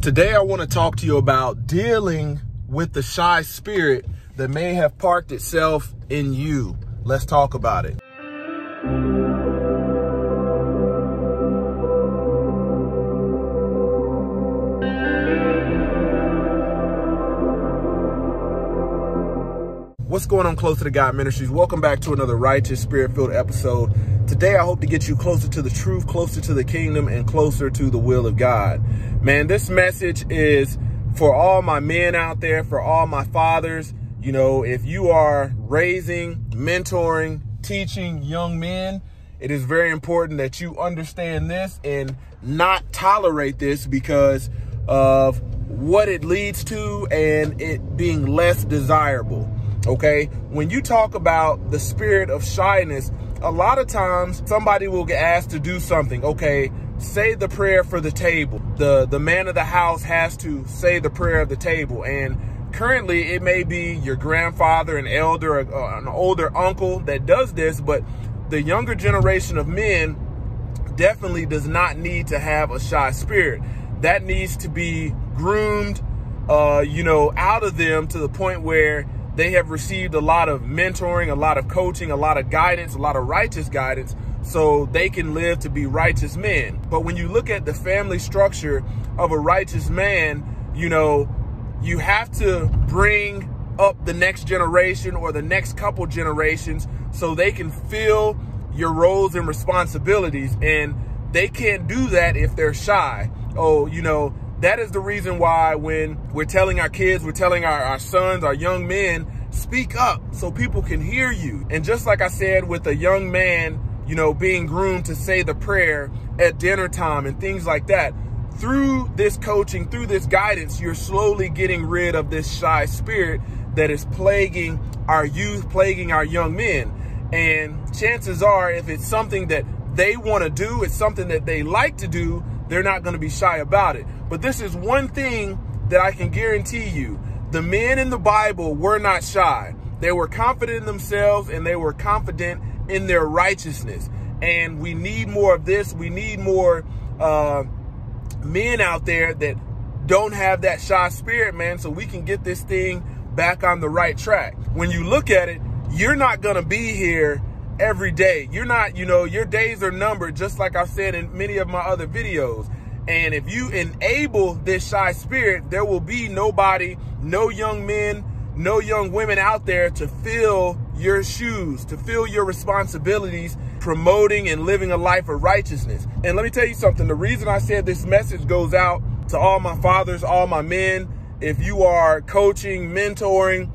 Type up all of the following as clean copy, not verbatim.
Today, I want to talk to you about dealing with the shy spirit that may have parked itself in you. Let's talk about it. What's going on, Closer to God Ministries? Welcome back to another righteous, spirit-filled episode. Today, I hope to get you closer to the truth, closer to the kingdom, and closer to the will of God. Man, this message is for all my men out there, for all my fathers. You know, if you are raising, mentoring, teaching young men, it is very important that you understand this and not tolerate this because of what it leads to and it being less desirable. Okay, when you talk about the spirit of shyness, a lot of times somebody will get asked to do something. Okay, say the prayer for the table. The man of the house has to say the prayer of the table. And currently it may be your grandfather, an elder, an older uncle that does this, but the younger generation of men definitely does not need to have a shy spirit. That needs to be groomed, out of them to the point where they have received a lot of mentoring, a lot of coaching, a lot of guidance, a lot of righteous guidance, so they can live to be righteous men. But when you look at the family structure of a righteous man, you have to bring up the next generation or the next couple generations so they can fill your roles and responsibilities. And they can't do that if they're shy. That is the reason why when we're telling our kids, we're telling our sons, our young men, speak up so people can hear you. And just like I said with a young man, being groomed to say the prayer at dinner time and things like that, through this coaching, through this guidance, you're slowly getting rid of this shy spirit that is plaguing our youth, plaguing our young men. And chances are, if it's something that they want to do, it's something that they like to do, they're not going to be shy about it. But this is one thing that I can guarantee you. The men in the Bible were not shy. They were confident in themselves and they were confident in their righteousness. And we need more of this. We need more men out there that don't have that shy spirit, man, so we can get this thing back on the right track. When you look at it, you're not going to be here every day. You're not, your days are numbered, just like I said in many of my other videos. And if you enable this shy spirit, there will be nobody, no young men, no young women out there to fill your shoes, to fill your responsibilities, promoting and living a life of righteousness. And let me tell you something. The reason I said this message goes out to all my fathers, all my men. If you are coaching, mentoring,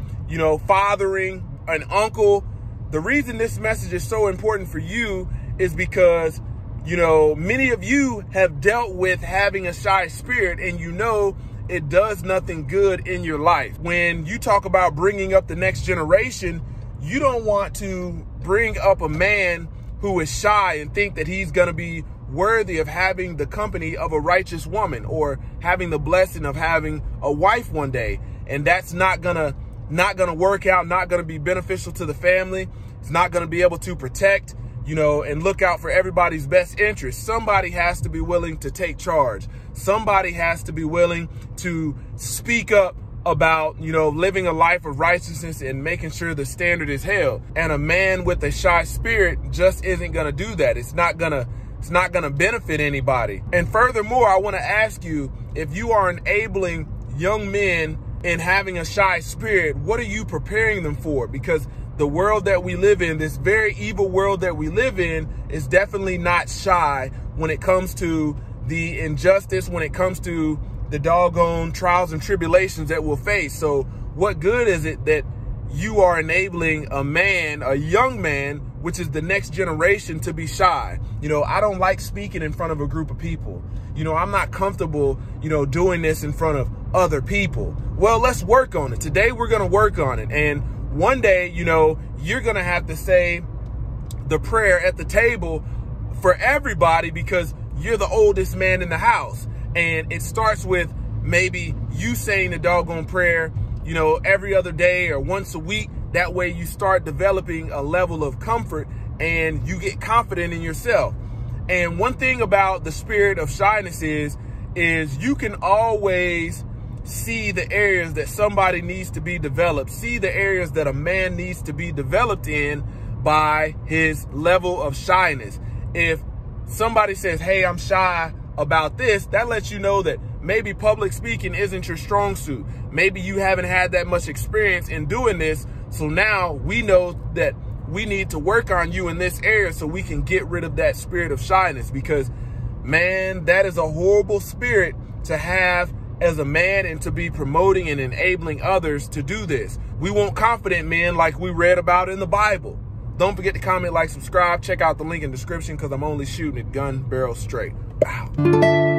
fathering, an uncle, the reason this message is so important for you is because many of you have dealt with having a shy spirit and it does nothing good in your life. When you talk about bringing up the next generation, you don't want to bring up a man who is shy and think that he's going to be worthy of having the company of a righteous woman or having the blessing of having a wife one day. And that's not going to work out, not going to be beneficial to the family. It's not going to be able to protect, and look out for everybody's best interest. Somebody has to be willing to take charge. Somebody has to be willing to speak up about, living a life of righteousness and making sure the standard is held. And a man with a shy spirit just isn't going to do that. It's not going to benefit anybody. And furthermore, I want to ask you, if you are enabling young men in having a shy spirit, what are you preparing them for? Because the world that we live in, this very evil world that we live in, is definitely not shy when it comes to the injustice, when it comes to the doggone trials and tribulations that we'll face. So what good is it that you are enabling a man, a young man, which is the next generation, to be shy? I don't like speaking in front of a group of people. I'm not comfortable, doing this in front of other people. Well, let's work on it. Today, we're going to work on it. And one day, you're going to have to say the prayer at the table for everybody because you're the oldest man in the house. And it starts with maybe you saying the doggone prayer, every other day or once a week. That way you start developing a level of comfort and you get confident in yourself. And one thing about the spirit of shyness is is you can always see the areas that somebody needs to be developed, see the areas that a man needs to be developed in by his level of shyness. If somebody says, hey, I'm shy about this, that lets you know that maybe public speaking isn't your strong suit. Maybe you haven't had that much experience in doing this. So now we know that we need to work on you in this area so we can get rid of that spirit of shyness, because man, that is a horrible spirit to have as a man and to be promoting and enabling others to do this. We want confident men like we read about in the Bible. Don't forget to comment, like, subscribe. Check out the link in the description because I'm only shooting it gun barrel straight. Wow.